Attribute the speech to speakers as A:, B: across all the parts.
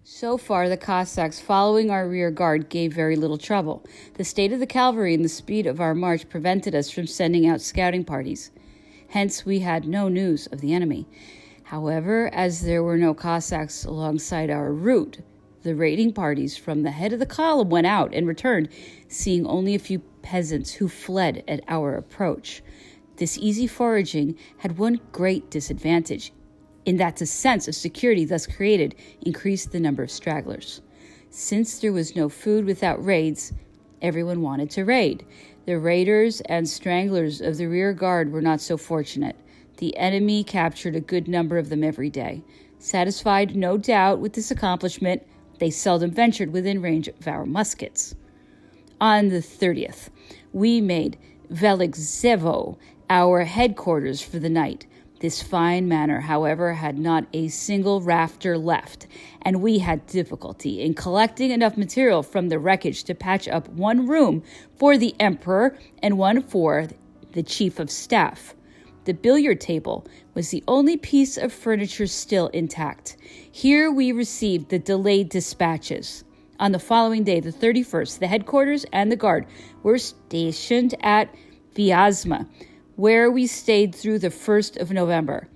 A: So far, the Cossacks following our rear guard gave very little trouble. The state of the cavalry and the speed of our march prevented us from sending out scouting parties. Hence, we had no news of the enemy. However, as there were no Cossacks alongside our route, the raiding parties from the head of the column went out and returned, seeing only a few peasants who fled at our approach. This easy foraging had one great disadvantage, in that the sense of security thus created increased the number of stragglers. Since there was no food without raids, everyone wanted to raid. The raiders and stranglers of the rear guard were not so fortunate. The enemy captured a good number of them every day. Satisfied, no doubt, with this accomplishment, they seldom ventured within range of our muskets. On the 30th, we made Velikzevo our headquarters for the night. This fine manor, however, had not a single rafter left, and we had difficulty in collecting enough material from the wreckage to patch up one room for the emperor and one for the chief of staff. The billiard table was the only piece of furniture still intact. Here we received the delayed dispatches. On the following day, the 31st, the headquarters and the guard were stationed at Vyazma, where we stayed through the 1st of November.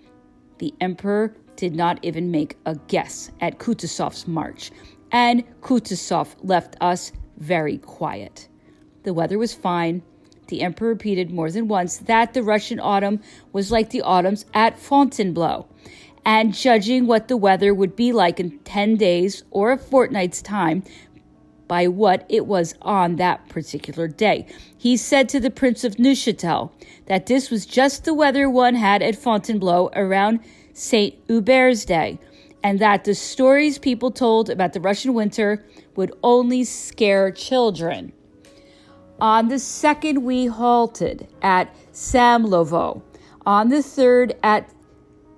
A: The emperor did not even make a guess at Kutuzov's march, and Kutuzov left us very quiet. The weather was fine. The emperor repeated more than once that the Russian autumn was like the autumns at Fontainebleau, and judging what the weather would be like in 10 days or a fortnight's time by what it was on that particular day. He said to the Prince of Neuchâtel that this was just the weather one had at Fontainebleau around St. Hubert's Day, and that the stories people told about the Russian winter would only scare children. On the 2nd, we halted at Samlovo. On the 3rd, at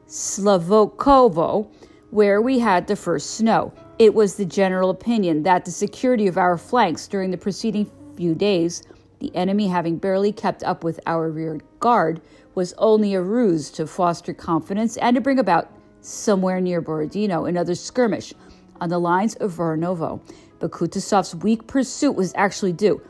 A: Slavokovo, where we had the first snow. It was the general opinion that the security of our flanks during the preceding few days, the enemy having barely kept up with our rear guard, was only a ruse to foster confidence and to bring about, somewhere near Borodino, another skirmish on the lines of Voronovo. But Kutuzov's weak pursuit was actually due,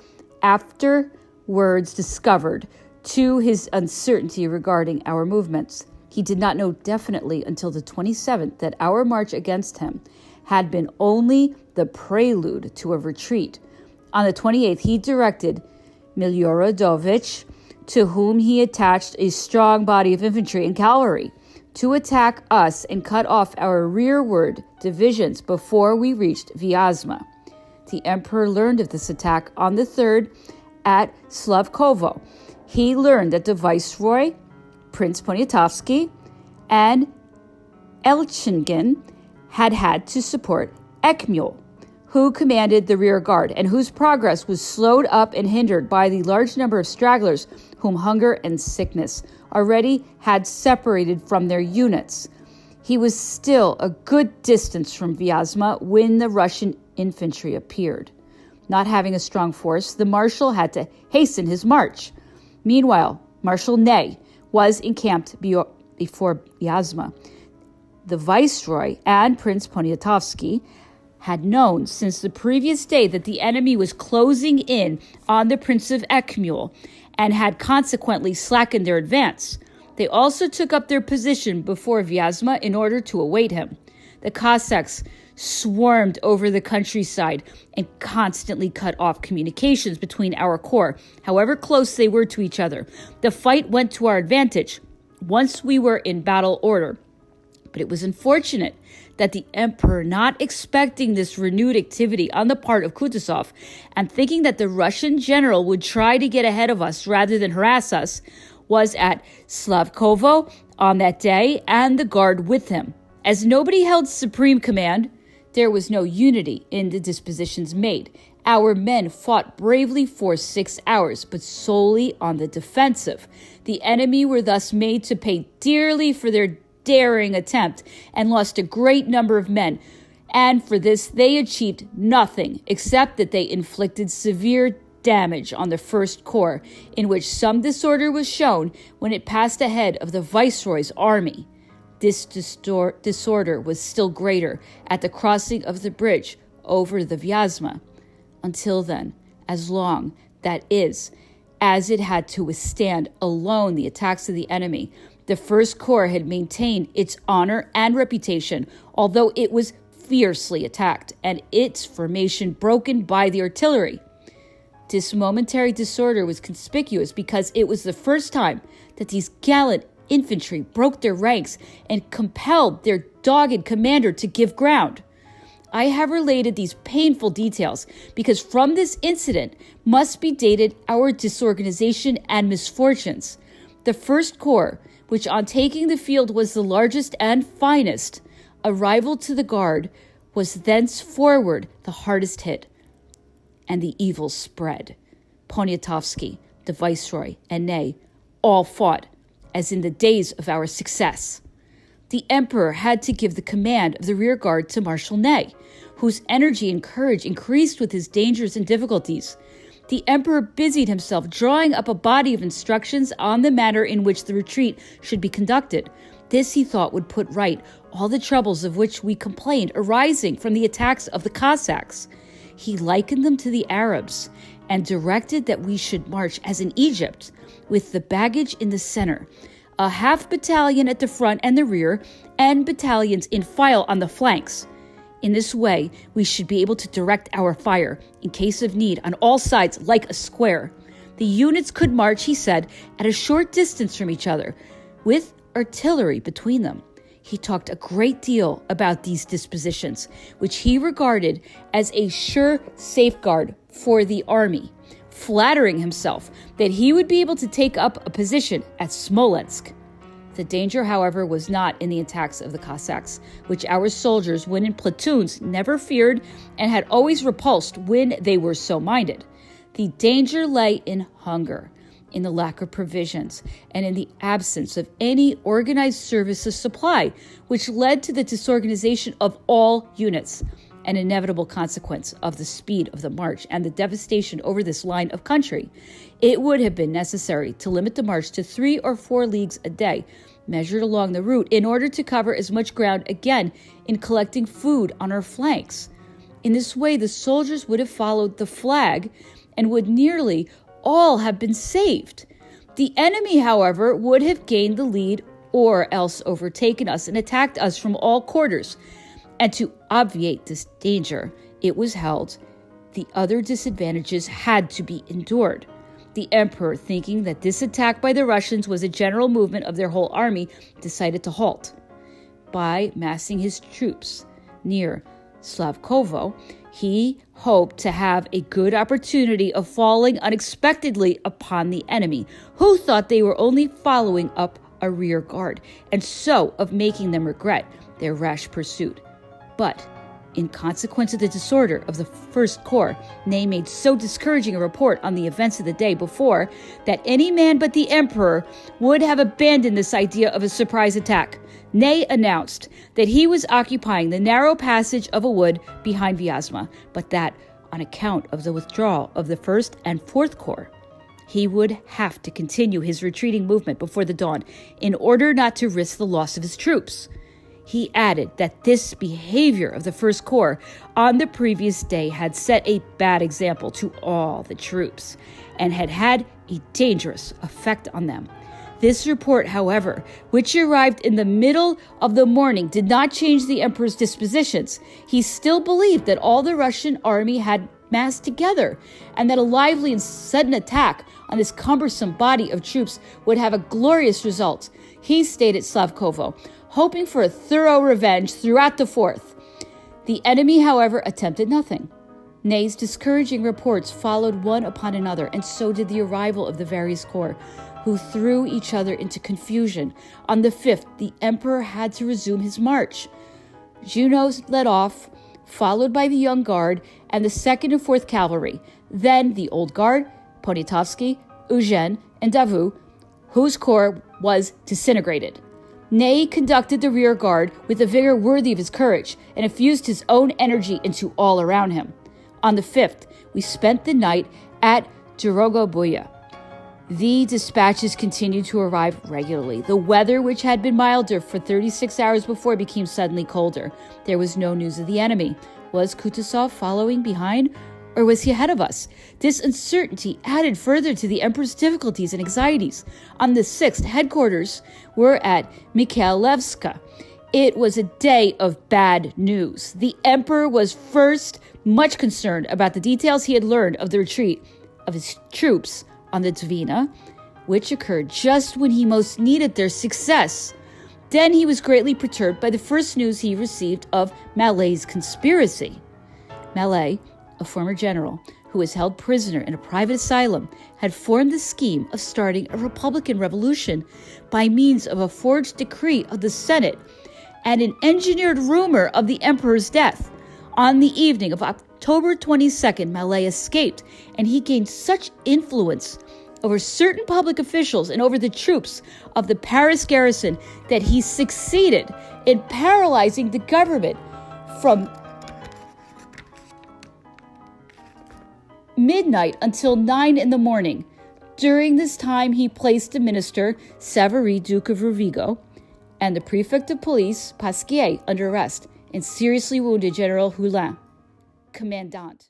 A: afterwards discovered, to his uncertainty regarding our movements. He did not know definitely until the 27th that our march against him had been only the prelude to a retreat. On the 28th, he directed Milioradovich, to whom he attached a strong body of infantry and cavalry, to attack us and cut off our rearward divisions before we reached Vyazma. The emperor learned of this attack on the 3rd at Slavkovo. He learned that the viceroy, Prince Poniatowski, and Elchingen had to support Ekmul, who commanded the rear guard, and whose progress was slowed up and hindered by the large number of stragglers whom hunger and sickness already had separated from their units. He was still a good distance from Vyazma when the Russian infantry appeared. Not having a strong force, the marshal had to hasten his march. Meanwhile, Marshal Ney was encamped before Vyazma. The viceroy and Prince Poniatowski had known since the previous day that the enemy was closing in on the Prince of Ekmul and had consequently slackened their advance. They also took up their position before Vyazma in order to await him. The Cossacks swarmed over the countryside and constantly cut off communications between our corps, however close they were to each other. The fight went to our advantage once we were in battle order. But it was unfortunate that the emperor, not expecting this renewed activity on the part of Kutuzov and thinking that the Russian general would try to get ahead of us rather than harass us, was at Slavkovo on that day and the guard with him. As nobody held supreme command, there was no unity in the dispositions made. Our men fought bravely for 6 hours, but solely on the defensive. The enemy were thus made to pay dearly for their daring attempt and lost a great number of men, and for this they achieved nothing except that they inflicted severe damage on the First Corps, in which some disorder was shown when it passed ahead of the Viceroy's army. This disorder was still greater at the crossing of the bridge over the Vyazma. Until then, as long, that is, as it had to withstand alone the attacks of the enemy, the First Corps had maintained its honor and reputation, although it was fiercely attacked and its formation broken by the artillery. This momentary disorder was conspicuous because it was the first time that these gallant infantry broke their ranks and compelled their dogged commander to give ground. I have related these painful details because from this incident must be dated our disorganization and misfortunes. The First Corps, which on taking the field was the largest and finest, a rival to the Guard, was thenceforward the hardest hit, and the evil spread. Poniatowski, the viceroy, and Ney all fought as in the days of our success. The emperor had to give the command of the rear guard to Marshal Ney, whose energy and courage increased with his dangers and difficulties. The emperor busied himself drawing up a body of instructions on the manner in which the retreat should be conducted. This he thought would put right all the troubles of which we complained arising from the attacks of the Cossacks. He likened them to the Arabs and directed that we should march as in Egypt, with the baggage in the center, a half battalion at the front and the rear, and battalions in file on the flanks. In this way, we should be able to direct our fire, in case of need, on all sides like a square. The units could march, he said, at a short distance from each other, with artillery between them. He talked a great deal about these dispositions, which he regarded as a sure safeguard for the army, flattering himself that he would be able to take up a position at Smolensk. The danger, however, was not in the attacks of the Cossacks, which our soldiers, when in platoons, never feared and had always repulsed when they were so minded. The danger lay in hunger, in the lack of provisions, and in the absence of any organized service of supply, which led to the disorganization of all units, an inevitable consequence of the speed of the march and the devastation over this line of country. It would have been necessary to limit the march to 3 or 4 leagues a day, measured along the route, in order to cover as much ground again in collecting food on our flanks. In this way, the soldiers would have followed the flag and would nearly all have been saved. The enemy, however, would have gained the lead or else overtaken us and attacked us from all quarters. And to obviate this danger, it was held, the other disadvantages had to be endured. The emperor, thinking that this attack by the Russians was a general movement of their whole army, decided to halt. By massing his troops near Slavkovo, he hoped to have a good opportunity of falling unexpectedly upon the enemy, who thought they were only following up a rear guard, and so of making them regret their rash pursuit. But, in consequence of the disorder of the First Corps, Ney made so discouraging a report on the events of the day before that any man but the emperor would have abandoned this idea of a surprise attack. Ney announced that he was occupying the narrow passage of a wood behind Vyazma, but that, on account of the withdrawal of the First and Fourth Corps, he would have to continue his retreating movement before the dawn in order not to risk the loss of his troops. He added that this behavior of the First Corps on the previous day had set a bad example to all the troops and had had a dangerous effect on them. This report, however, which arrived in the middle of the morning, did not change the emperor's dispositions. He still believed that all the Russian army had massed together and that a lively and sudden attack on this cumbersome body of troops would have a glorious result. He stayed at Slavkovo, hoping for a thorough revenge throughout the 4th. The enemy, however, attempted nothing. Ney's discouraging reports followed one upon another, and so did the arrival of the various corps, who threw each other into confusion. On the 5th, the emperor had to resume his march. Junot led off, followed by the Young Guard and the 2nd and 4th Cavalry, then the Old Guard, Poniatowski, Eugene, and Davout, whose corps was disintegrated. Ney conducted the rear guard with a vigor worthy of his courage and infused his own energy into all around him. On the 5th, we spent the night at Drogobuya. The dispatches continued to arrive regularly. The weather, which had been milder for 36 hours before, became suddenly colder. There was no news of the enemy. Was Kutuzov following behind, or was he ahead of us? This uncertainty added further to the emperor's difficulties and anxieties. On the 6th, headquarters were at Mikhailevska. It was a day of bad news. The emperor was first much concerned about the details he had learned of the retreat of his troops on the Dvina, which occurred just when he most needed their success. Then he was greatly perturbed by the first news he received of Malet's conspiracy. Malet, a former general who was held prisoner in a private asylum, had formed the scheme of starting a Republican revolution by means of a forged decree of the Senate and an engineered rumor of the emperor's death. On the evening of October 22nd, Malet escaped, and he gained such influence over certain public officials and over the troops of the Paris garrison that he succeeded in paralyzing the government from midnight until 9 in the morning. During this time, he placed the minister, Savary, Duke of Rovigo, and the prefect of police, Pasquier, under arrest, and seriously wounded General Hulin, commandant.